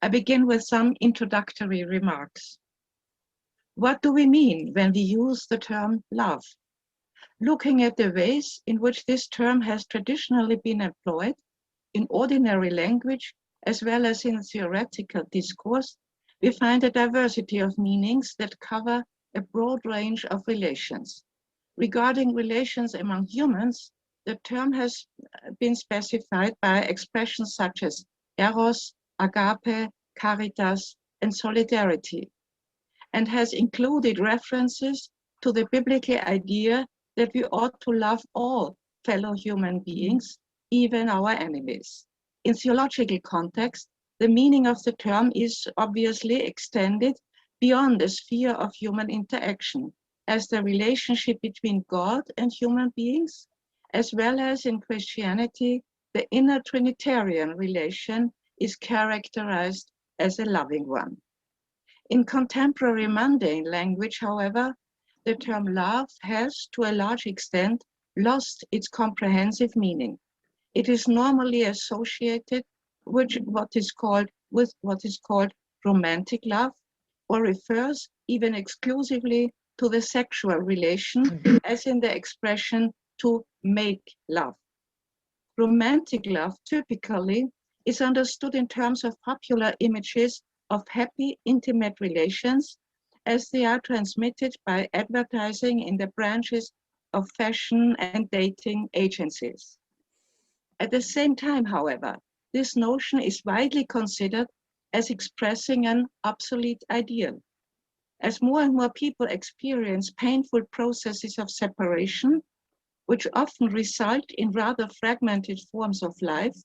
I begin with some introductory remarks. What do we mean when we use the term love? Looking at the ways in which this term has traditionally been employed in ordinary language as well as in theoretical discourse, we find a diversity of meanings that cover a broad range of relations. Regarding relations among humans, the term has been specified by expressions such as eros, agape, caritas, and solidarity, and has included references to the biblical idea that we ought to love all fellow human beings, even our enemies. In theological context, the meaning of the term is obviously extended beyond the sphere of human interaction, as the relationship between God and human beings, as well as in Christianity, the inner Trinitarian relation is characterized as a loving one. In contemporary mundane language, however, the term love has, to a large extent, lost its comprehensive meaning. It is normally associated with what is called romantic love, or refers even exclusively to the sexual relation, as in the expression to make love. Romantic love typically is understood in terms of popular images of happy, intimate relations, as they are transmitted by advertising in the branches of fashion and dating agencies. At the same time, however, this notion is widely considered as expressing an obsolete ideal. As more and more people experience painful processes of separation, which often result in rather fragmented forms of life,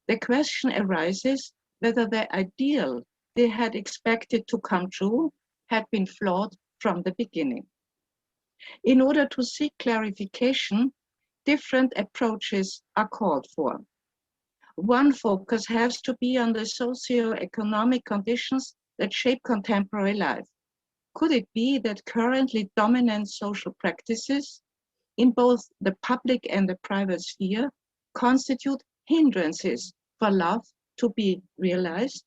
the question arises whether the ideal they had expected to come true had been flawed from the beginning. In order to seek clarification, different approaches are called for. One focus has to be on the socio-economic conditions that shape contemporary life. Could it be that currently dominant social practices in both the public and the private sphere constitute hindrances for love to be realized?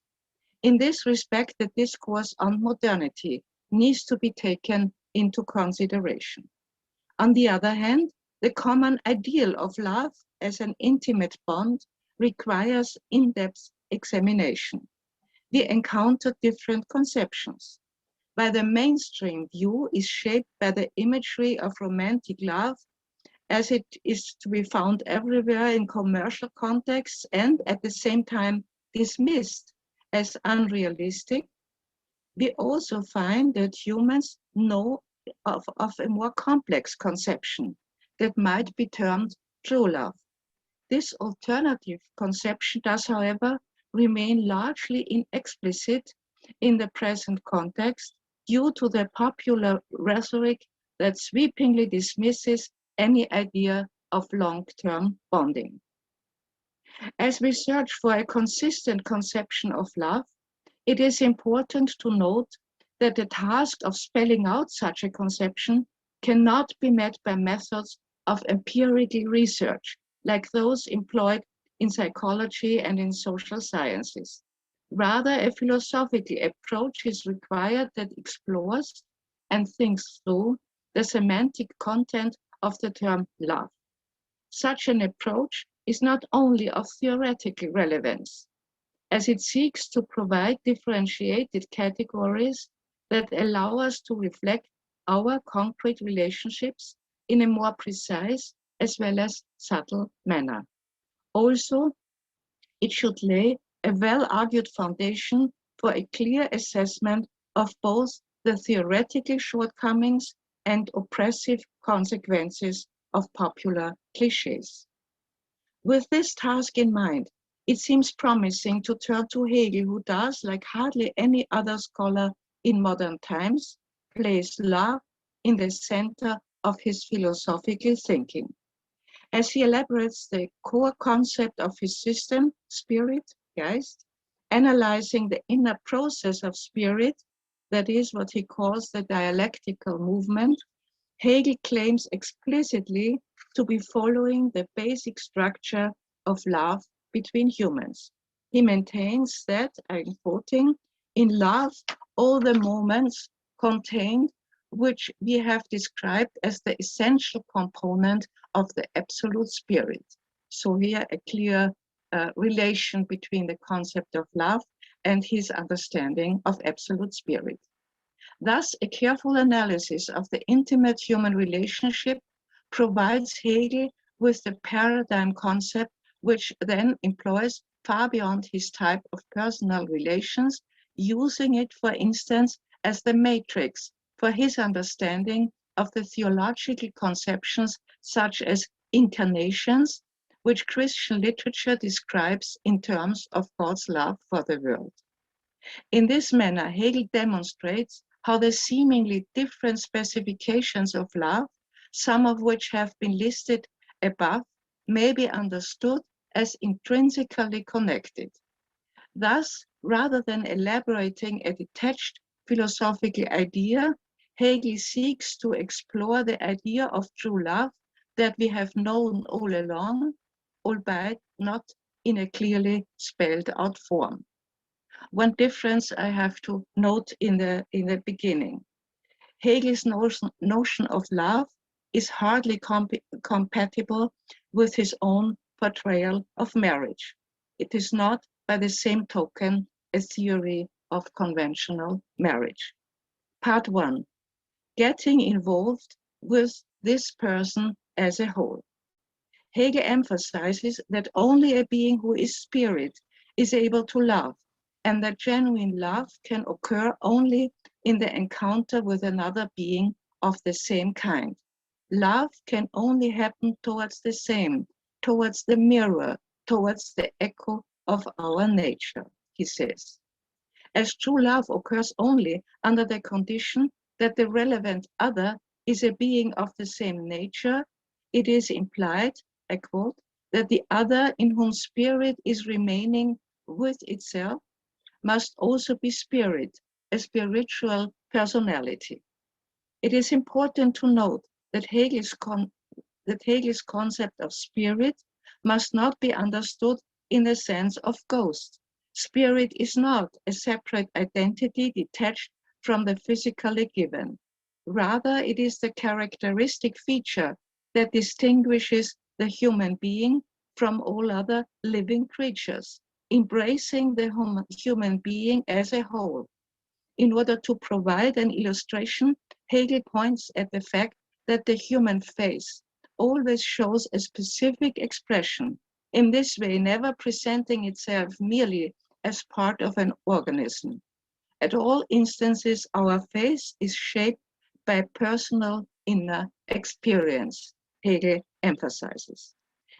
In this respect, the discourse on modernity needs to be taken into consideration. On the other hand, the common ideal of love as an intimate bond requires in-depth examination. We encounter different conceptions. While the mainstream view is shaped by the imagery of romantic love, as it is to be found everywhere in commercial contexts and at the same time dismissed as unrealistic, we also find that humans know of a more complex conception that might be termed true love. This alternative conception does, however, remain largely inexplicit in the present context due to the popular rhetoric that sweepingly dismisses any idea of long-term bonding. As we search for a consistent conception of love, it is important to note that the task of spelling out such a conception cannot be met by methods of empirical research, like those employed in psychology and in social sciences. Rather, a philosophical approach is required that explores and thinks through the semantic content of the term love. Such an approach is not only of theoretical relevance, as it seeks to provide differentiated categories that allow us to reflect our concrete relationships in a more precise as well as subtle manner. Also, it should lay a well-argued foundation for a clear assessment of both the theoretical shortcomings and oppressive consequences of popular cliches. With this task in mind, it seems promising to turn to Hegel, who does, like hardly any other scholar in modern times, place love in the center of his philosophical thinking. As he elaborates the core concept of his system, spirit, Geist, analyzing the inner process of spirit, that is what he calls the dialectical movement, Hegel claims explicitly to be following the basic structure of love between humans. He maintains that, I'm quoting, in love, all the moments contained which we have described as the essential component of the absolute spirit. So here a clear relation between the concept of love and his understanding of absolute spirit. Thus, a careful analysis of the intimate human relationship provides Hegel with the paradigm concept, which then employs far beyond his type of personal relations, using it, for instance, as the matrix for his understanding of the theological conceptions such as incarnations, which Christian literature describes in terms of God's love for the world. In this manner, Hegel demonstrates how the seemingly different specifications of love, some of which have been listed above, may be understood as intrinsically connected. Thus, rather than elaborating a detached philosophical idea, Hegel seeks to explore the idea of true love that we have known all along, albeit not in a clearly spelled out form. One difference I have to note in the beginning. Hegel's notion of love is hardly compatible with his own portrayal of marriage. It is not, by the same token, a theory of conventional marriage. Part 1. Getting involved with this person as a whole. Hegel emphasizes that only a being who is spirit is able to love, and that genuine love can occur only in the encounter with another being of the same kind. Love can only happen towards the same, towards the mirror, towards the echo of our nature, he says. As true love occurs only under the condition that the relevant other is a being of the same nature, it is implied, I quote, that the other in whom spirit is remaining with itself must also be spirit, a spiritual personality. It is important to note that Hegel's concept of spirit must not be understood in the sense of ghost. Spirit is not a separate identity detached from the physically given. Rather, it is the characteristic feature that distinguishes the human being from all other living creatures, embracing the human being as a whole. In order to provide an illustration, Hegel points at the fact that the human face always shows a specific expression, in this way never presenting itself merely as part of an organism. At all instances, our face is shaped by personal inner experience, Hegel emphasizes.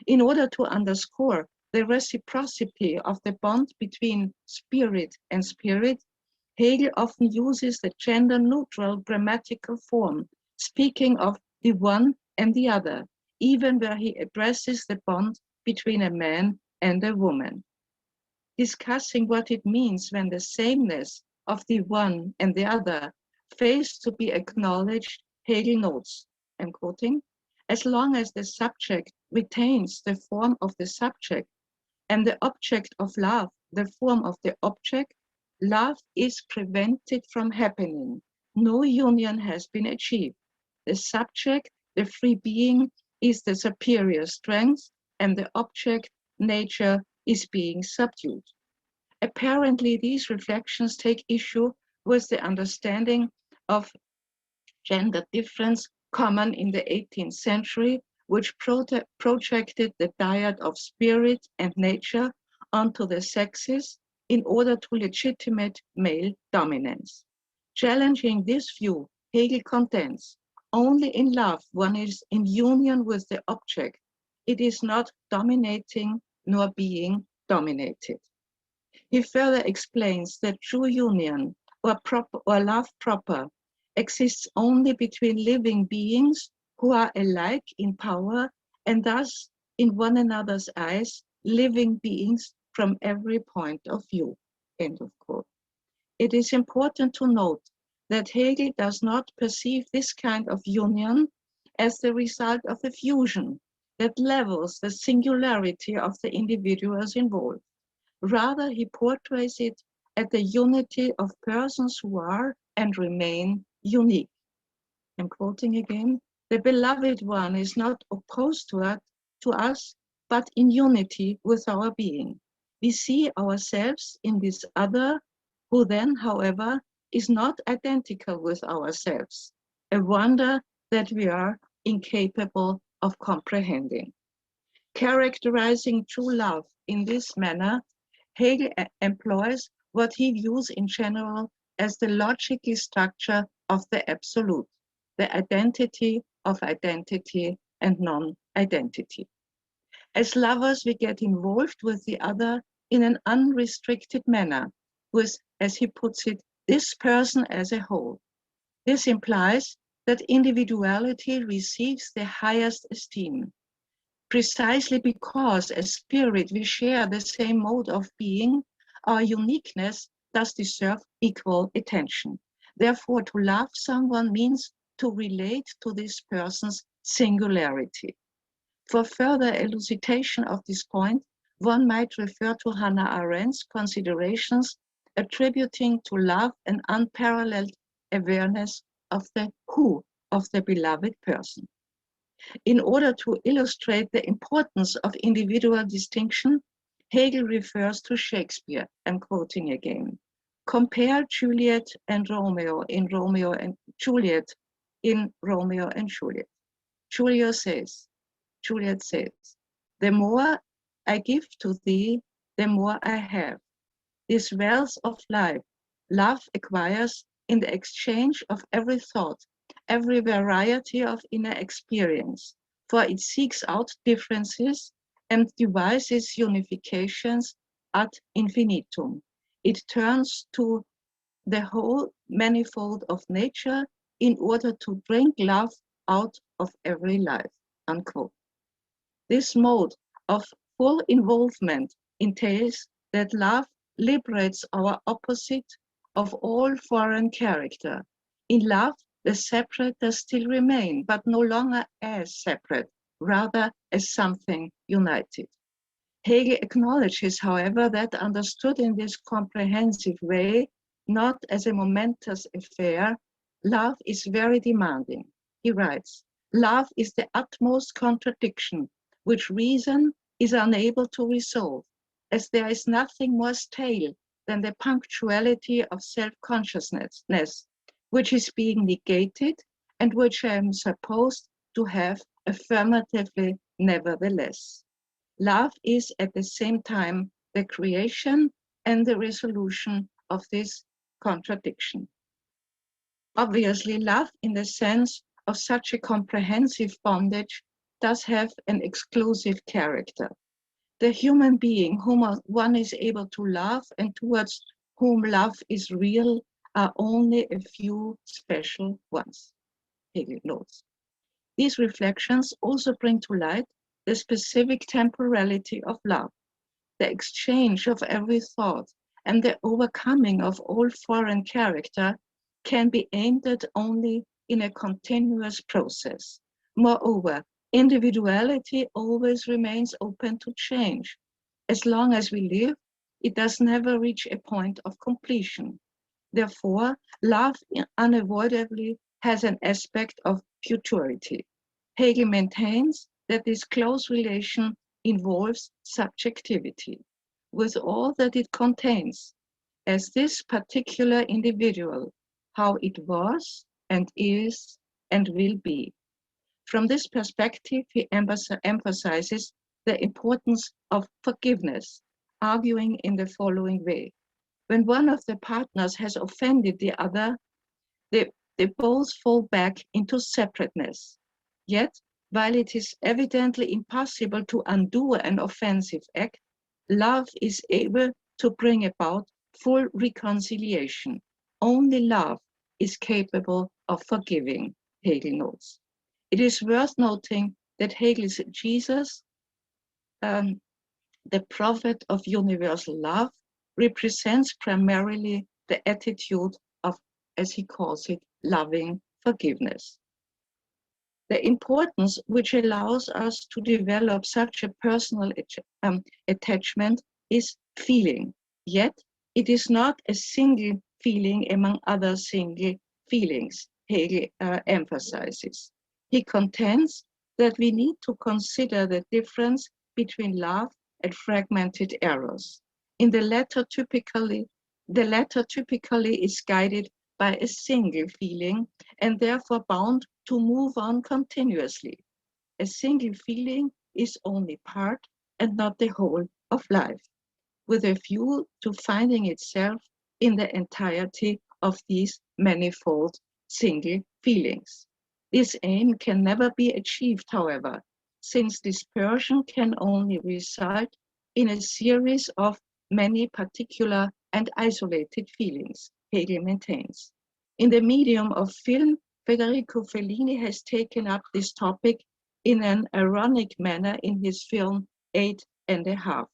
In order to underscore the reciprocity of the bond between spirit and spirit, Hegel often uses the gender-neutral grammatical form, speaking of the one and the other, even where he addresses the bond between a man and a woman. Discussing what it means when the sameness of the one and the other fails to be acknowledged, Hegel notes, I'm quoting, as long as the subject retains the form of the subject and the object of love the form of the object, love is prevented from happening. No union has been achieved. The subject, the free being, is the superior strength, and the object, nature, is being subdued. Apparently, these reflections take issue with the understanding of gender difference common in the 18th century, which projected the dyad of spirit and nature onto the sexes in order to legitimate male dominance. Challenging this view, Hegel contends, only in love one is in union with the object. It is not dominating nor being dominated. He further explains that true union or love proper exists only between living beings who are alike in power and thus in one another's eyes, living beings from every point of view. End of quote. It is important to note that Hegel does not perceive this kind of union as the result of a fusion that levels the singularity of the individuals involved. Rather, he portrays it as the unity of persons who are and remain unique. I'm quoting again. The beloved one is not opposed to us, but in unity with our being. We see ourselves in this other, who then, however, is not identical with ourselves, a wonder that we are incapable of comprehending. Characterizing true love in this manner, Hegel employs what he views in general as the logical structure of the absolute, the identity of identity and non-identity. As lovers, we get involved with the other in an unrestricted manner, with, as he puts it, this person as a whole. This implies that individuality receives the highest esteem. Precisely because as spirit we share the same mode of being, our uniqueness does deserve equal attention. Therefore, to love someone means to relate to this person's singularity. For further elucidation of this point, one might refer to Hannah Arendt's considerations attributing to love an unparalleled awareness of the who of the beloved person. In order to illustrate the importance of individual distinction, Hegel refers to Shakespeare. I'm quoting again. Compare Juliet and Romeo in Romeo and Juliet in Romeo and Juliet. Juliet says, the more I give to thee, the more I have. This wealth of life, love acquires in the exchange of every thought, every variety of inner experience, for it seeks out differences and devises unifications ad infinitum. It turns to the whole manifold of nature in order to bring love out of every life, unquote. This mode of full involvement entails that love liberates our opposite of all foreign character. In love, the separate does still remain, but no longer as separate, rather as something united. Hegel acknowledges, however, that understood in this comprehensive way, not as a momentous affair, love is very demanding. He writes, love is the utmost contradiction, which reason is unable to resolve, as there is nothing more stale than the punctuality of self-consciousness, which is being negated and which I am supposed to have affirmatively nevertheless. Love is at the same time the creation and the resolution of this contradiction. Obviously, love in the sense of such a comprehensive bondage does have an exclusive character. The human being whom one is able to love and towards whom love is real are only a few special ones, Hegel notes. These reflections also bring to light the specific temporality of love, the exchange of every thought, and the overcoming of all foreign character can be aimed at only in a continuous process. Moreover, individuality always remains open to change. As long as we live, it does never reach a point of completion. Therefore, love unavoidably has an aspect of futurity. Hegel maintains that this close relation involves subjectivity, with all that it contains, as this particular individual, how it was and is and will be. From this perspective, he emphasizes the importance of forgiveness, arguing in the following way. When one of the partners has offended the other, they both fall back into separateness. Yet, while it is evidently impossible to undo an offensive act, love is able to bring about full reconciliation. Only love is capable of forgiving, Hegel notes. It is worth noting that Hegel's Jesus, the prophet of universal love, represents primarily the attitude of, as he calls it, loving forgiveness. The importance which allows us to develop such a personal attachment is feeling, yet it is not a single feeling among other single feelings, Hegel emphasizes. He contends that we need to consider the difference between love and fragmented eros. The latter typically is guided by a single feeling and therefore bound to move on continuously. A single feeling is only part and not the whole of life, with a view to finding itself in the entirety of these manifold single feelings. This aim can never be achieved, however, since dispersion can only result in a series of many particular and isolated feelings, Hegel maintains. In the medium of film, Federico Fellini has taken up this topic in an ironic manner in his film 8½,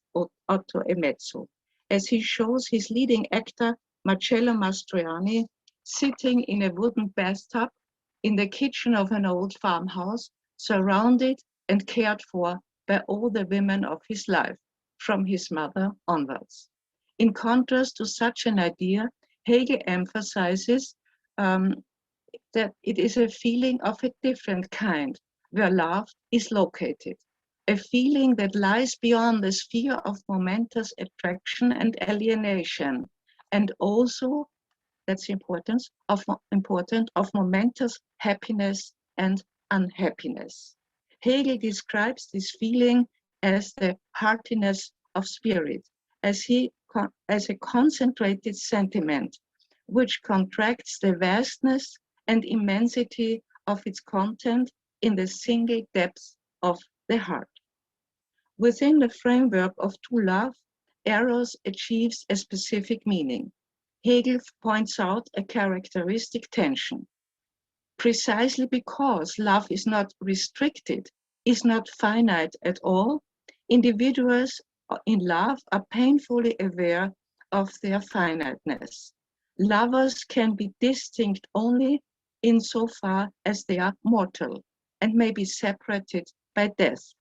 Otto e Mezzo, as he shows his leading actor, Marcello Mastroianni, sitting in a wooden bathtub in the kitchen of an old farmhouse, surrounded and cared for by all the women of his life, from his mother onwards. In contrast to such an idea, Hegel emphasizes that it is a feeling of a different kind, where love is located, a feeling that lies beyond the sphere of momentous attraction and alienation, and also, that's important, of momentous happiness and unhappiness. Hegel describes this feeling as the heartiness of spirit, as a concentrated sentiment, which contracts the vastness and immensity of its content in the single depths of the heart. Within the framework of true love, eros achieves a specific meaning. Hegel points out a characteristic tension. Precisely because love is not restricted, is not finite at all, individuals in love are painfully aware of their finiteness. Lovers can be distinct only insofar as they are mortal and may be separated by death.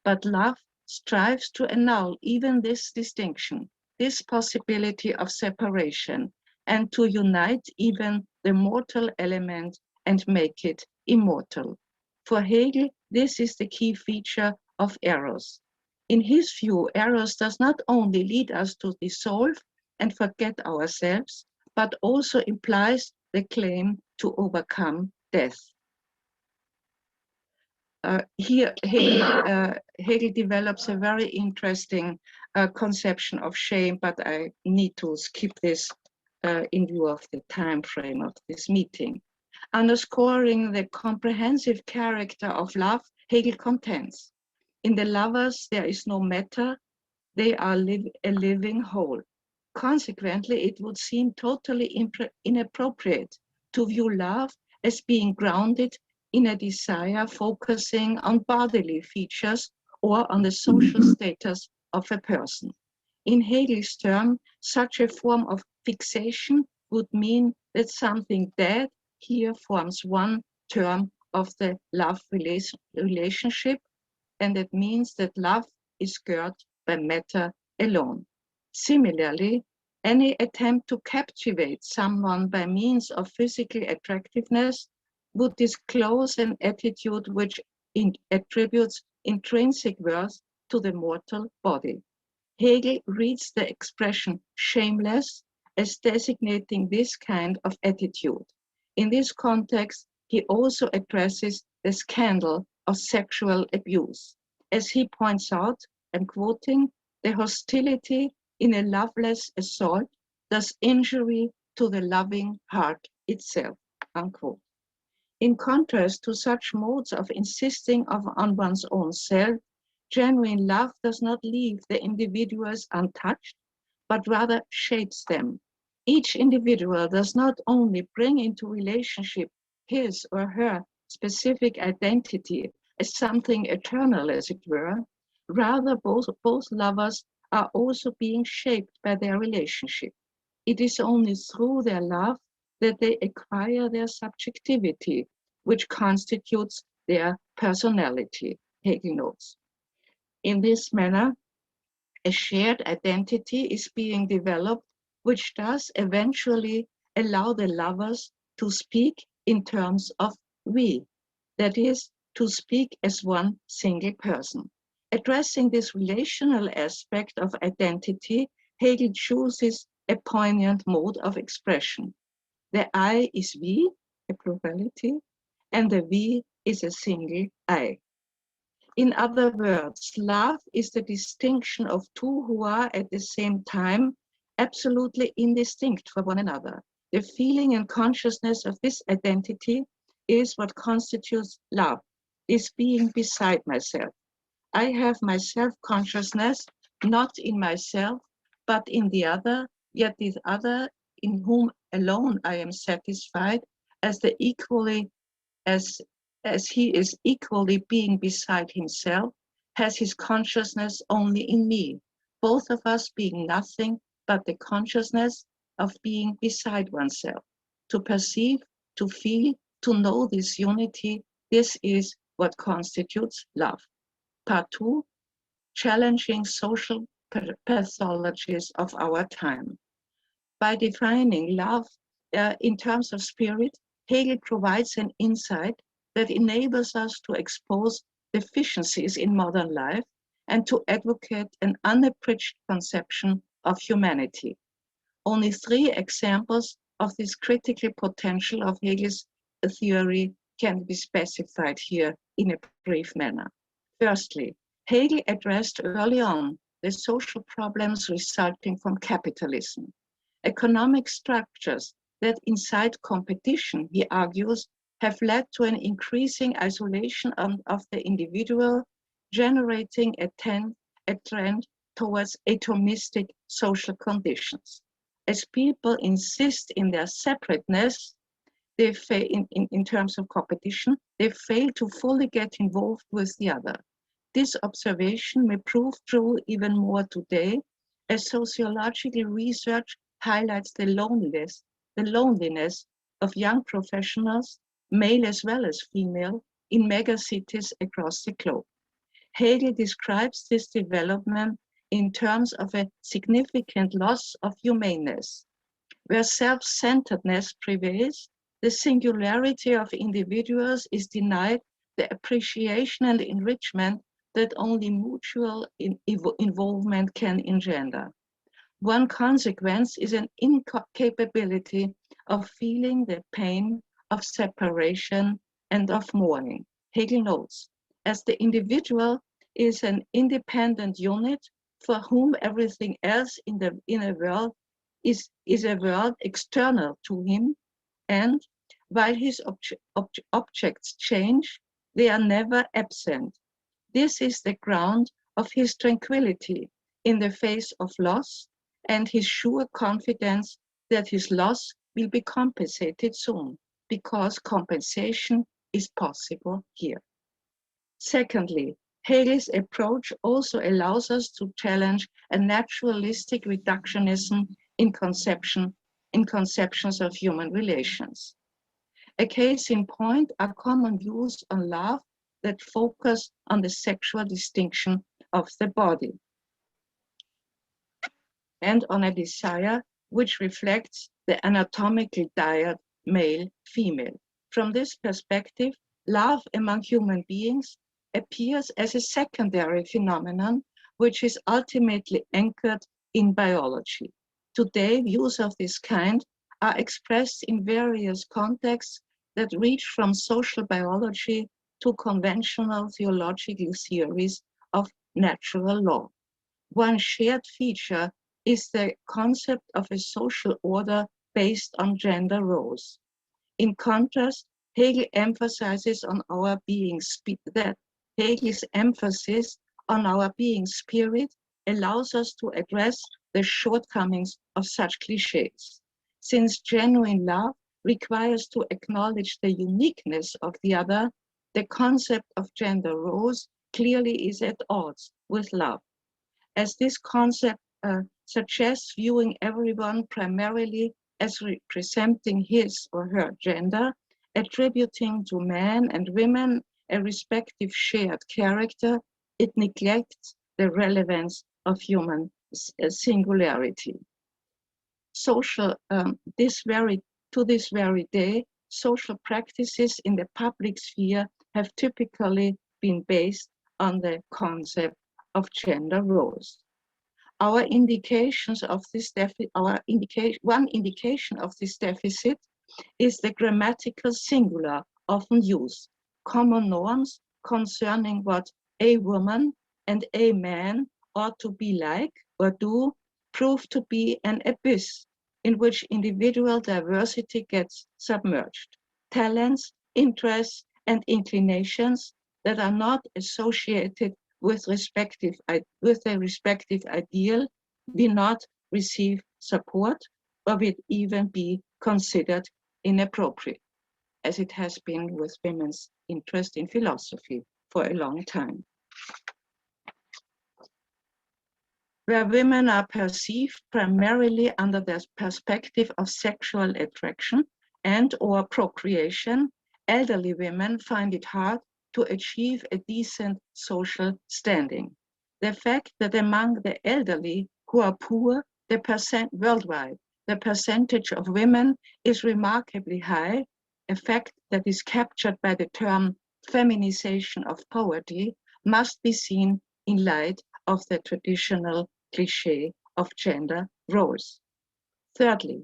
But love strives to annul even this distinction, this possibility of separation, and to unite even the mortal element and make it immortal. For Hegel, this is the key feature of eros. In his view, eros does not only lead us to dissolve and forget ourselves, but also implies the claim to overcome death. Here, Hegel develops a very interesting conception of shame, but I need to skip this in view of the time frame of this meeting. Underscoring the comprehensive character of love, Hegel contends, in the lovers there is no matter, they are a living whole. Consequently, it would seem totally inappropriate to view love as being grounded in a desire focusing on bodily features or on the social status of a person. In Hegel's term, such a form of fixation would mean that something dead here forms one term of the love relationship, and that means that love is girt by matter alone. Similarly, any attempt to captivate someone by means of physical attractiveness would disclose an attitude which attributes intrinsic worth to the mortal body. Hegel reads the expression shameless as designating this kind of attitude. In this context, he also addresses the scandal of sexual abuse. As he points out, I'm quoting, the hostility in a loveless assault does injury to the loving heart itself, unquote. In contrast to such modes of insisting on one's own self, genuine love does not leave the individuals untouched, but rather shapes them. Each individual does not only bring into relationship his or her specific identity as something eternal, as it were, rather both lovers are also being shaped by their relationship. It is only through their love that they acquire their subjectivity, which constitutes their personality, Hegel notes. In this manner, A shared identity is being developed, which does eventually allow the lovers to speak in terms of we, that is, to speak as one single person. Addressing this relational aspect of identity, Hegel chooses a poignant mode of expression. The I is we, a plurality, and the we is a single I. In other words, love is the distinction of two who are at the same time absolutely indistinct from one another. The feeling and consciousness of this identity is what constitutes love, is being beside myself. I have my self-consciousness not in myself, but in the other, yet this other in whom alone I am satisfied as he is equally being beside himself, has his consciousness only in me, both of us being nothing but the consciousness of being beside oneself. To perceive, to feel, to know this unity, this is what constitutes love. Part 2, challenging social pathologies of our time. By defining love in terms of spirit, Hegel provides an insight that enables us to expose deficiencies in modern life and to advocate an unabridged conception of humanity. Only 3 examples of this critical potential of Hegel's theory can be specified here in a brief manner. Firstly, Hegel addressed early on the social problems resulting from capitalism. Economic structures that incite competition, he argues, have led to an increasing isolation of the individual, generating a trend towards atomistic social conditions. As people insist in their separateness, they in terms of competition, they fail to fully get involved with the other. This observation may prove true even more today, as sociological research highlights the loneliness of young professionals, male as well as female, in megacities across the globe. Hegel describes this development in terms of a significant loss of humaneness. Where self-centeredness prevails, the singularity of individuals is denied the appreciation and enrichment that only mutual involvement can engender. One consequence is an incapability of feeling the pain of separation and of mourning. Hegel notes, as the individual is an independent unit for whom everything else in the inner world is a world external to him, and while his objects change, they are never absent. This is the ground of his tranquility in the face of loss and his sure confidence that his loss will be compensated soon, because compensation is possible here. Secondly, Hegel's approach also allows us to challenge a naturalistic reductionism in conceptions of human relations. A case in point are common views on love that focus on the sexual distinction of the body and on a desire which reflects the anatomically dyad male-female. From this perspective, love among human beings appears as a secondary phenomenon which is ultimately anchored in biology. Today, views of this kind are expressed in various contexts that reach from social biology to conventional theological theories of natural law. One shared feature is the concept of a social order based on gender roles. In contrast, Hegel emphasizes on our being Hegel's emphasis on our being spirit allows us to address the shortcomings of such cliches. Since genuine love requires to acknowledge the uniqueness of the other, the concept of gender roles clearly is at odds with love. As this concept suggests viewing everyone primarily as representing his or her gender, attributing to men and women a respective shared character, it neglects the relevance of human singularity. Social, to this very day, social practices in the public sphere have typically been based on the concept of gender roles. One indication of this deficit is the grammatical singular often used. Common norms concerning what a woman and a man ought to be like or do prove to be an abyss in which individual diversity gets submerged. Talents, interests, and inclinations that are not associated with the respective ideal will not receive support or will even be considered inappropriate, as it has been with women's interest in philosophy for a long time. Where women are perceived primarily under the perspective of sexual attraction and or procreation, elderly women find it hard to achieve a decent social standing. The fact that among the elderly who are poor, worldwide, the percentage of women is remarkably high, a fact that is captured by the term feminization of poverty, must be seen in light of the traditional cliché of gender roles. Thirdly,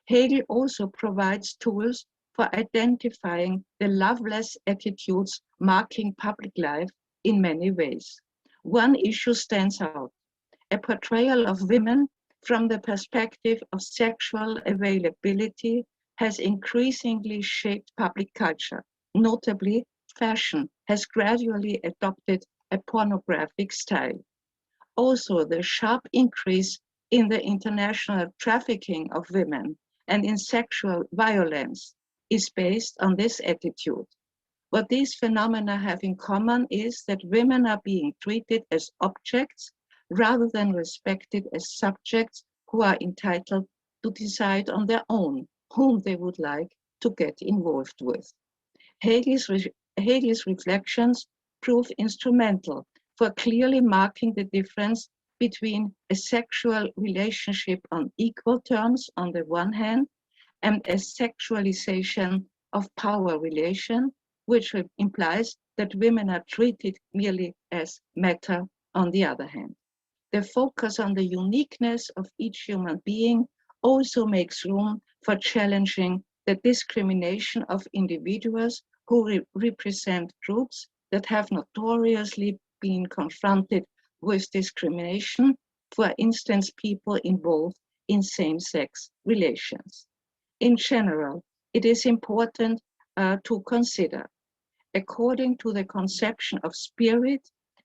Hegel also provides tools for identifying the loveless attitudes marking public life in many ways. One issue stands out: a portrayal of women from the perspective of sexual availability has increasingly shaped public culture. Notably, fashion has gradually adopted a pornographic style. Also, the sharp increase in the international trafficking of women and in sexual violence is based on this attitude. What these phenomena have in common is that women are being treated as objects rather than respected as subjects who are entitled to decide on their own whom they would like to get involved with. Hegel's reflections prove instrumental for clearly marking the difference between a sexual relationship on equal terms on the one hand and a sexualization of power relation, which implies that women are treated merely as matter on the other hand. The focus on the uniqueness of each human being also makes room for challenging the discrimination of individuals who represent groups that have notoriously been confronted with discrimination, for instance, people involved in same-sex relations. In general, it is important to consider, according to the conception of spirit,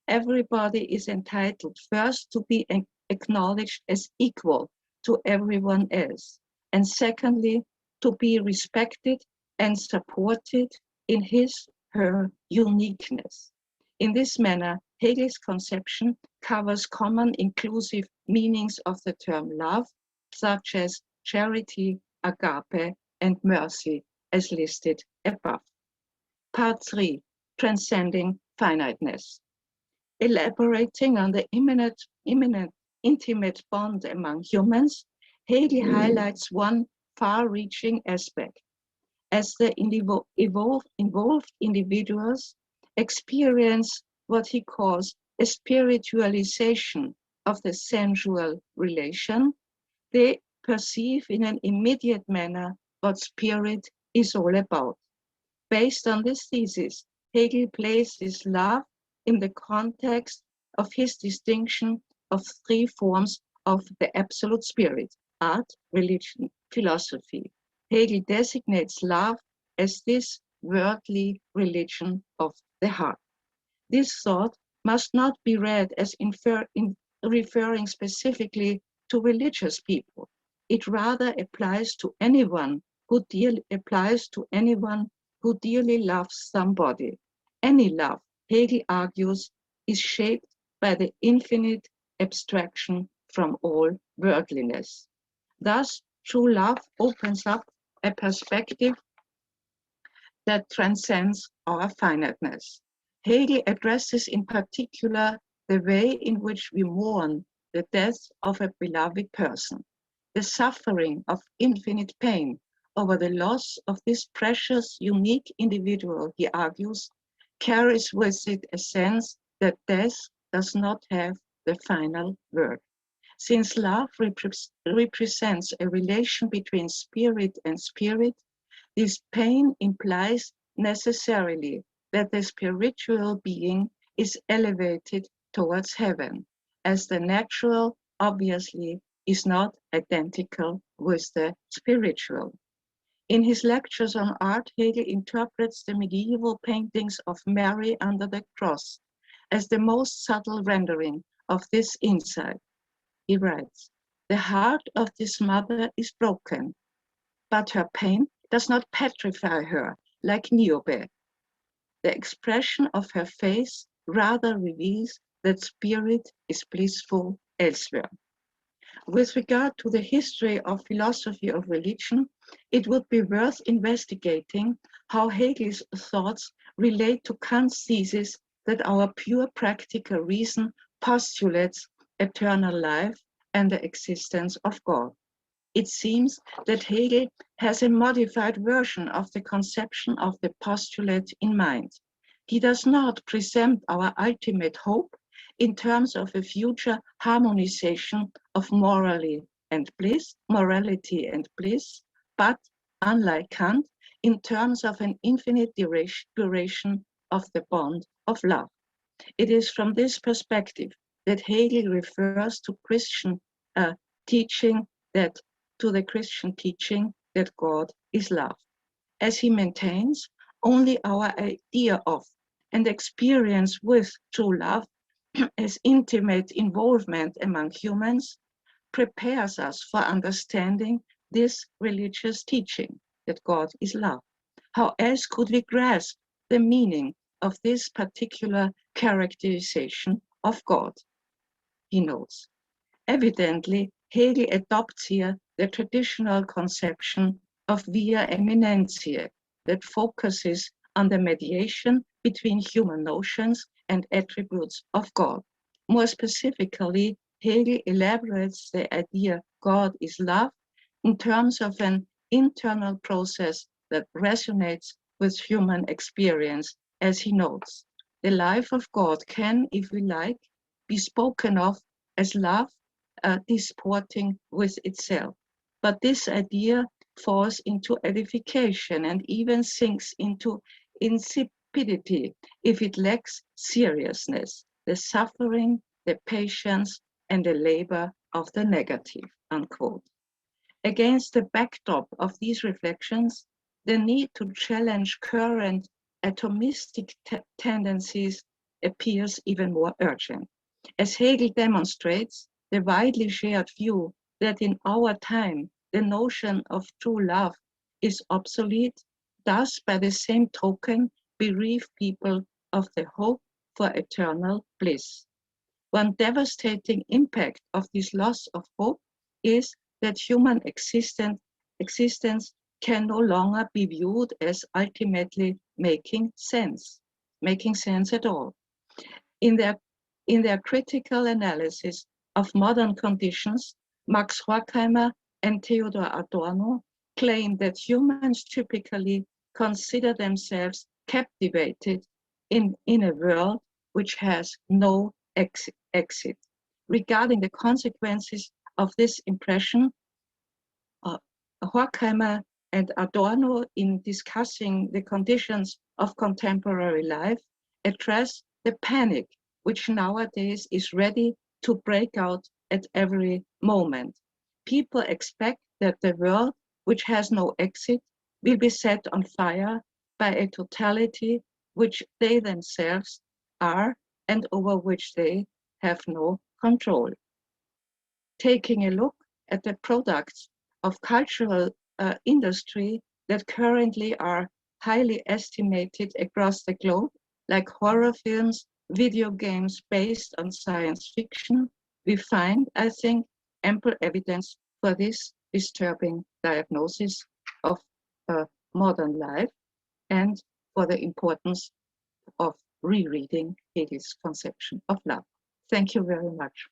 everybody is entitled first to be acknowledged as equal to everyone else, and secondly, to be respected and supported in her uniqueness. In this manner, Hegel's conception covers common inclusive meanings of the term love, such as charity, agape, and mercy, as listed above. Part 3, Transcending Finiteness. Elaborating on the intimate bond among humans, Hegel highlights one far-reaching aspect. As the involved individuals experience what he calls a spiritualization of the sensual relation, they perceive in an immediate manner what spirit is all about. Based on this thesis, Hegel places love in the context of his distinction of three forms of the absolute spirit: art, religion, philosophy. Hegel designates love as this worldly religion of the heart. This thought must not be read as referring specifically to religious people. It rather applies to anyone who dearly loves somebody. Any love, Hegel argues, is shaped by the infinite abstraction from all worldliness. Thus, true love opens up a perspective that transcends our finiteness. Hegel addresses in particular the way in which we mourn the death of a beloved person. The suffering of infinite pain over the loss of this precious, unique individual, he argues, carries with it a sense that death does not have the final word. Since love represents a relation between spirit and spirit, this pain implies necessarily that the spiritual being is elevated towards heaven, as the natural obviously is not identical with the spiritual. In his lectures on art, Hegel interprets the medieval paintings of Mary under the cross as the most subtle rendering of this insight. He writes, "The heart of this mother is broken, but her pain does not petrify her like Niobe. The expression of her face rather reveals that spirit is blissful elsewhere." With regard to the history of philosophy of religion, it would be worth investigating how Hegel's thoughts relate to Kant's thesis that our pure practical reason postulates eternal life and the existence of God. It seems that Hegel has a modified version of the conception of the postulate in mind. He does not present our ultimate hope in terms of a future harmonization of morality and bliss, but, unlike Kant, in terms of an infinite duration of the bond of love. It is from this perspective that Hegel refers to the Christian teaching that God is love. As he maintains, only our idea of and experience with true love as intimate involvement among humans prepares us for understanding this religious teaching that God is love. How else could we grasp the meaning of this particular characterization of God? He notes, evidently, Hegel adopts here the traditional conception of via eminentiae that focuses on the mediation between human notions and attributes of God. More specifically, Hegel elaborates the idea God is love in terms of an internal process that resonates with human experience, as he notes. The life of God can, if we like, be spoken of as love disporting with itself. But this idea falls into edification and even sinks into insipidity if it lacks seriousness, the suffering, the patience, and the labor of the negative, unquote. Against the backdrop of these reflections, the need to challenge current atomistic tendencies appears even more urgent. As Hegel demonstrates, the widely shared view that in our time the notion of true love is obsolete does, by the same token, bereave people of the hope for eternal bliss. One devastating impact of this loss of hope is that human existence can no longer be viewed as ultimately making sense at all. In their critical analysis of modern conditions, Max Horkheimer and Theodor Adorno claim that humans typically consider themselves captivated in a world which has no exit. Regarding the consequences of this impression, Horkheimer and Adorno, in discussing the conditions of contemporary life, address the panic which nowadays is ready to break out at every moment. People expect that the world, which has no exit, will be set on fire by a totality which they themselves are and over which they have no control. Taking a look at the products of cultural industry that currently are highly estimated across the globe, like horror films, video games based on science fiction, we find, I think, ample evidence for this disturbing diagnosis of modern life and for the importance of rereading Hegel's conception of love. Thank you very much.